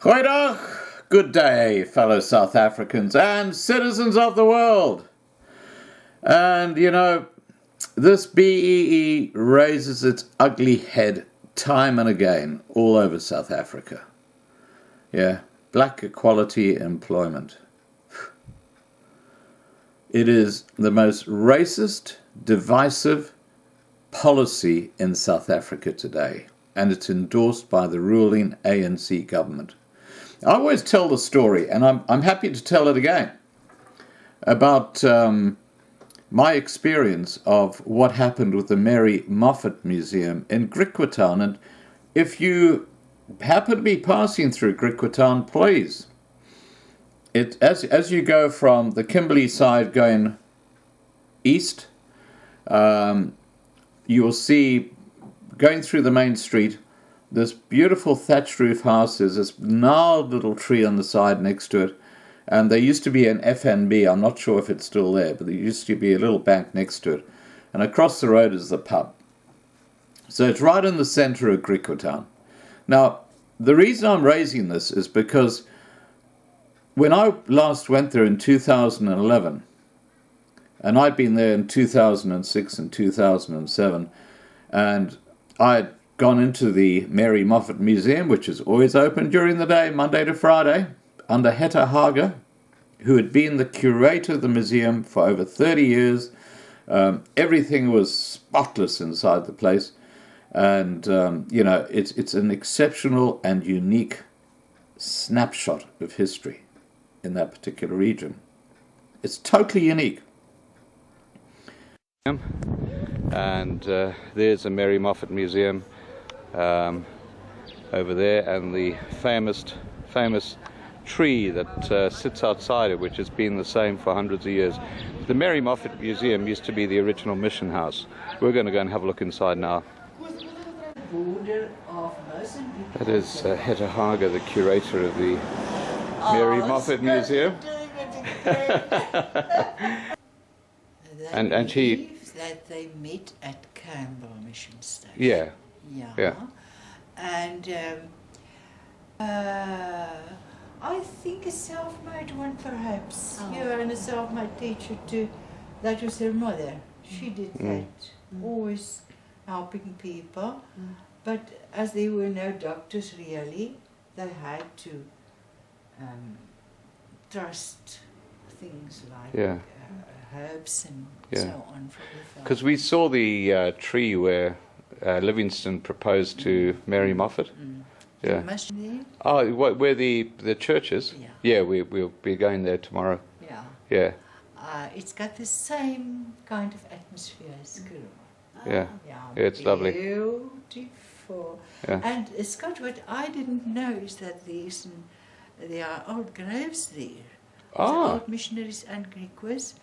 Goeiedag, good day, fellow South Africans and citizens of the world. And, this BEE raises its ugly head time and again all over South Africa. Yeah, black equality employment. It is the most racist, divisive policy in South Africa today, and it's endorsed by the ruling ANC government. I always tell the story, and I'm happy to tell it again, about my experience of what happened with the Mary Moffat Museum in Griquaton. And if you happen to be passing through Griquaton, please, as you go from the Kimberley side going east, you will see, going through the main street, this beautiful thatched roof house. There's this gnarled little tree on the side next to it. And there used to be an FNB. I'm not sure if it's still there, but there used to be a little bank next to it. And across the road is the pub. So it's right in the center of Griquaton. Now, the reason I'm raising this is because when I last went there in 2011, and I'd been there in 2006 and 2007, and I'd gone into the Mary Moffat Museum, which is always open during the day, Monday to Friday, under Hetta Hager, who had been the curator of the museum for over 30 years. Everything was spotless inside the place. And, it's an exceptional and unique snapshot of history in that particular region. It's totally unique. And there's the Mary Moffat Museum over there, and the famous tree that sits outside it, which has been the same for hundreds of years. The Mary Moffat Museum used to be the original mission house. We're going to go and have a look inside now. That is Hetta Hager, the curator of the Mary Moffat Museum. and she... that they met at Campbell Mission Station. Yeah. And I think a self-made one, perhaps. And a self-made teacher too. That was her mother. She did that, always helping people. But as there were no doctors really, they had to trust things like herbs and so on from the farm. Because we saw the tree where Livingstone proposed to Mary Moffat. Yeah. Oh, where the church is? Yeah, we'll be going there tomorrow. Yeah. It's got the same kind of atmosphere as Kuru. Yeah, it's lovely. Beautiful. Yeah. And Scott, what I didn't know is that there are old graves there. The old missionaries and Griquas.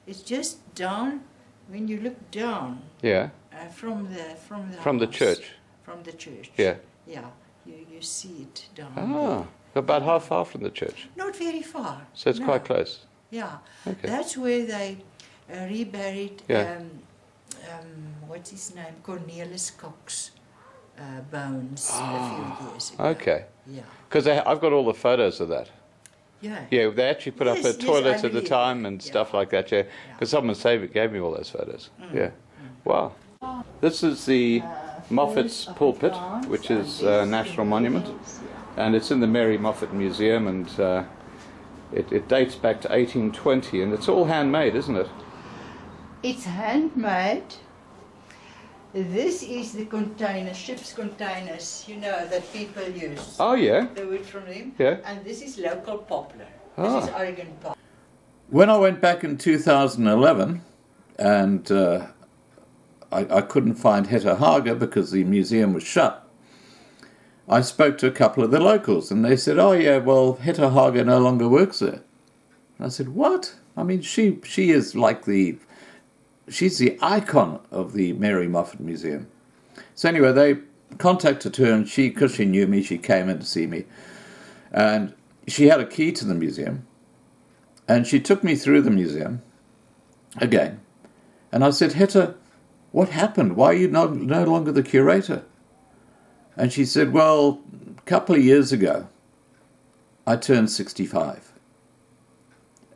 It's just down, when you look down. Yeah. From the church. From the church. Yeah. Yeah. You see it down there. About how far from the church? Not very far. So it's quite close. Yeah. Okay. That's where they reburied, what's his name, Cornelis Cox bones a few years ago. Okay. Yeah. Because I've got all the photos of that. Yeah. Yeah, they actually put up a toilet at the time and stuff like that, because someone gave me all those photos. Yeah. Wow. This is the Moffat's pulpit, which is a national monument, and it's in the Mary Moffat Museum, and it dates back to 1820, and it's all handmade, isn't it? It's handmade. This is the containers, ship's containers, that people use. Oh, yeah. The wood from them. Yeah. And this is local poplar. This is Oregon poplar. When I went back in 2011, and I couldn't find Hetta Hager because the museum was shut, I spoke to a couple of the locals, and they said, Hetta Hager no longer works there. And I said, what? I mean, she is like she's the icon of the Mary Moffat Museum. So anyway, they contacted her, and because she knew me, she came in to see me. And she had a key to the museum, and she took me through the museum again. And I said, Hetta, what happened? Why are you no longer the curator? And she said, well, a couple of years ago, I turned 65.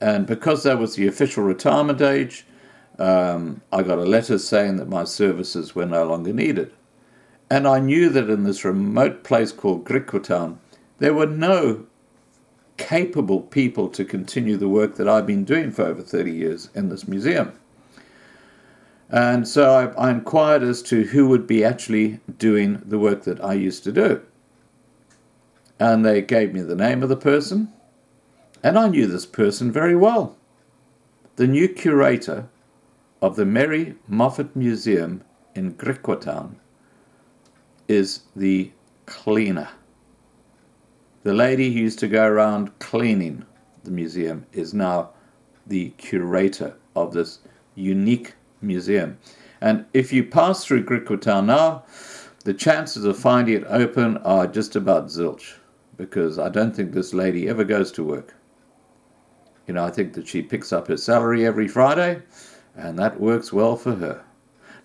And because that was the official retirement age, I got a letter saying that my services were no longer needed. And I knew that in this remote place called Griquatown, there were no capable people to continue the work that I've been doing for over 30 years in this museum. And so I inquired as to who would be actually doing the work that I used to do. And they gave me the name of the person, and I knew this person very well. The new curator of the Mary Moffat Museum in Griquatown is the cleaner. The lady who used to go around cleaning the museum is now the curator of this unique museum. And if you pass through Griquatown now, the chances of finding it open are just about zilch, because I don't think this lady ever goes to work. You know, I think that she picks up her salary every Friday, and that works well for her.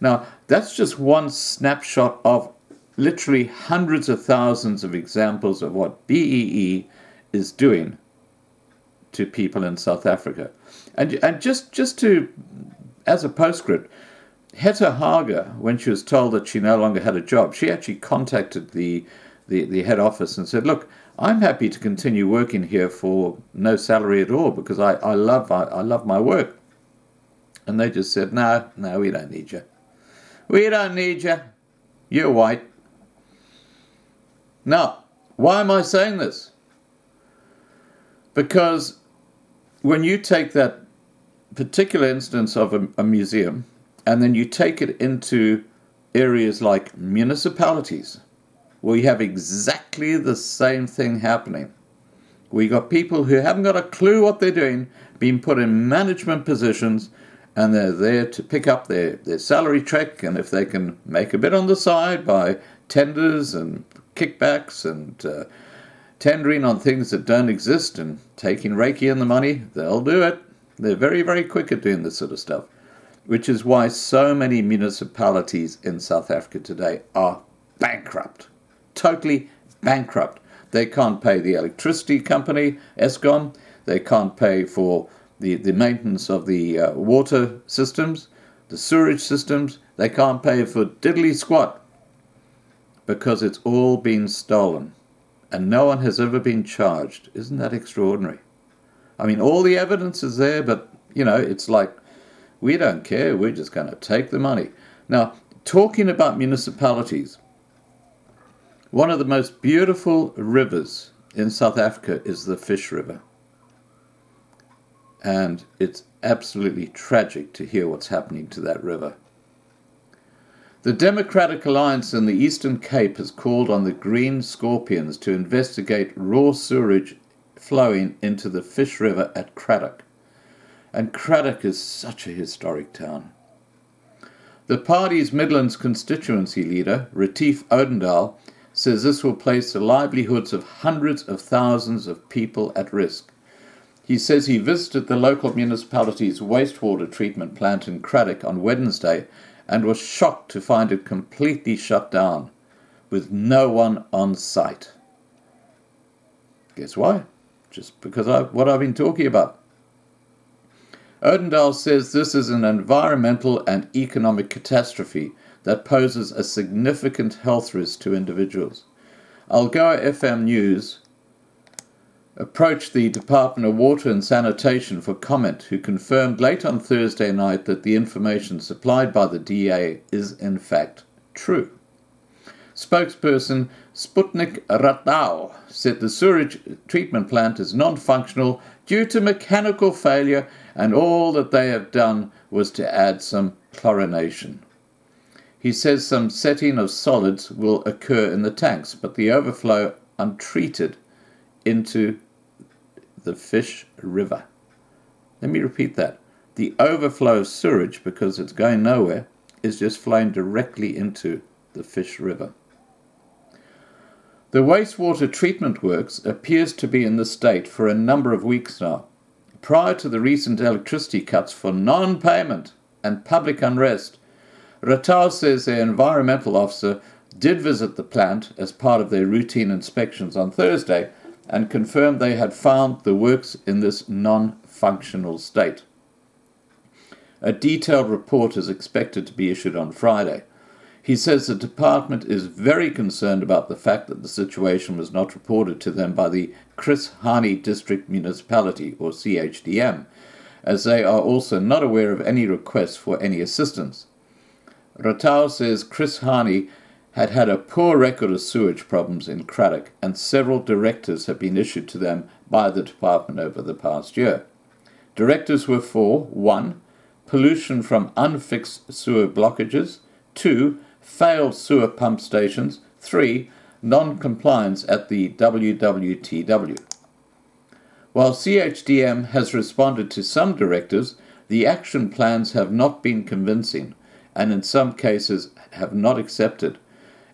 Now, that's just one snapshot of literally hundreds of thousands of examples of what BEE is doing to people in South Africa. And just to, as a postscript, Hetta Hager, when she was told that she no longer had a job, she actually contacted the head office and said, look, I'm happy to continue working here for no salary at all because I love my work. And they just said, no, we don't need you. We don't need you. You're white. Now, why am I saying this? Because when you take that particular instance of a museum and then you take it into areas like municipalities, where you have exactly the same thing happening. We got people who haven't got a clue what they're doing, being put in management positions, and they're there to pick up their salary check, and if they can make a bit on the side by tenders and kickbacks and tendering on things that don't exist and taking Reiki in the money, they'll do it. They're very, very quick at doing this sort of stuff, which is why so many municipalities in South Africa today are bankrupt, totally bankrupt. They can't pay the electricity company, Eskom. They can't pay for the maintenance of the water systems, the sewerage systems. They can't pay for diddly squat because it's all been stolen and no one has ever been charged. Isn't that extraordinary? I mean, all the evidence is there, but, you know, it's like, we don't care. We're just going to take the money. Now, talking about municipalities, one of the most beautiful rivers in South Africa is the Fish River. And it's absolutely tragic to hear what's happening to that river. The Democratic Alliance in the Eastern Cape has called on the Green Scorpions to investigate raw sewage flowing into the Fish River at Cradock. And Cradock is such a historic town. The party's Midlands constituency leader, Retief Odendaal, says this will place the livelihoods of hundreds of thousands of people at risk. He says he visited the local municipality's wastewater treatment plant in Cradock on Wednesday and was shocked to find it completely shut down, with no one on site. Guess why? Just because of what I've been talking about. Odendaal says this is an environmental and economic catastrophe that poses a significant health risk to individuals. Algoa FM News approached the Department of Water and Sanitation for comment, who confirmed late on Thursday night that the information supplied by the DA is in fact true. Spokesperson Sputnik Ratau said the sewage treatment plant is non-functional due to mechanical failure, and all that they have done was to add some chlorination. He says some setting of solids will occur in the tanks, but the overflow untreated into the Fish River. Let me repeat that. The overflow of sewage, because it's going nowhere, is just flowing directly into the Fish River. The wastewater treatment works appears to be in the state for a number of weeks now, prior to the recent electricity cuts for non-payment and public unrest. Ratau says their environmental officer did visit the plant as part of their routine inspections on Thursday, and confirmed they had found the works in this non-functional state. A detailed report is expected to be issued on Friday. He says the department is very concerned about the fact that the situation was not reported to them by the Chris Hani District Municipality, or CHDM, as they are also not aware of any requests for any assistance. Ratau says Chris Hani had a poor record of sewage problems in Cradock, and several directives have been issued to them by the department over the past year. Directives were for 1. Pollution from unfixed sewer blockages, 2. Failed sewer pump stations, 3. Non-compliance at the WWTW. While CHDM has responded to some directives, the action plans have not been convincing, and in some cases have not accepted,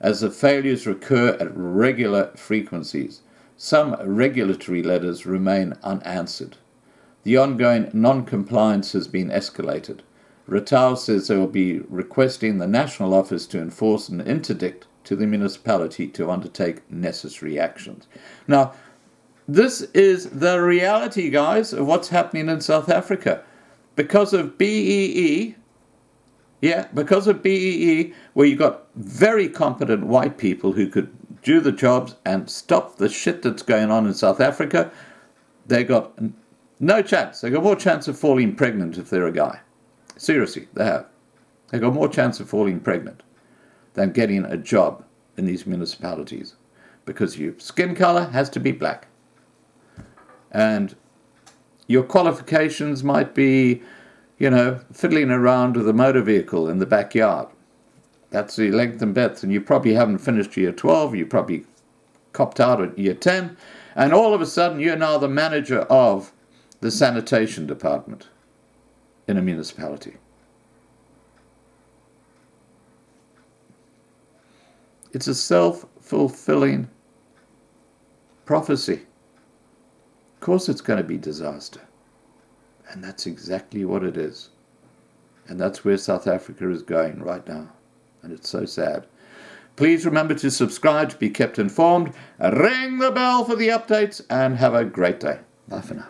as the failures recur at regular frequencies. Some regulatory letters remain unanswered. The ongoing non-compliance has been escalated. Ratau says they will be requesting the National Office to enforce an interdict to the municipality to undertake necessary actions. Now, this is the reality, guys, of what's happening in South Africa. Because of BEE, where you got very competent white people who could do the jobs and stop the shit that's going on in South Africa, they got no chance. They got more chance of falling pregnant if they're a guy. Seriously, they have. They got more chance of falling pregnant than getting a job in these municipalities, because your skin color has to be black. And your qualifications might be, fiddling around with a motor vehicle in the backyard. That's the length and breadth. And you probably haven't finished year 12. You probably copped out at year 10. And all of a sudden, you're now the manager of the sanitation department in a municipality. It's a self-fulfilling prophecy. Of course it's going to be disaster. And that's exactly what it is. And that's where South Africa is going right now. And it's so sad. Please remember to subscribe to be kept informed. Ring the bell for the updates, and have a great day. Bye for now.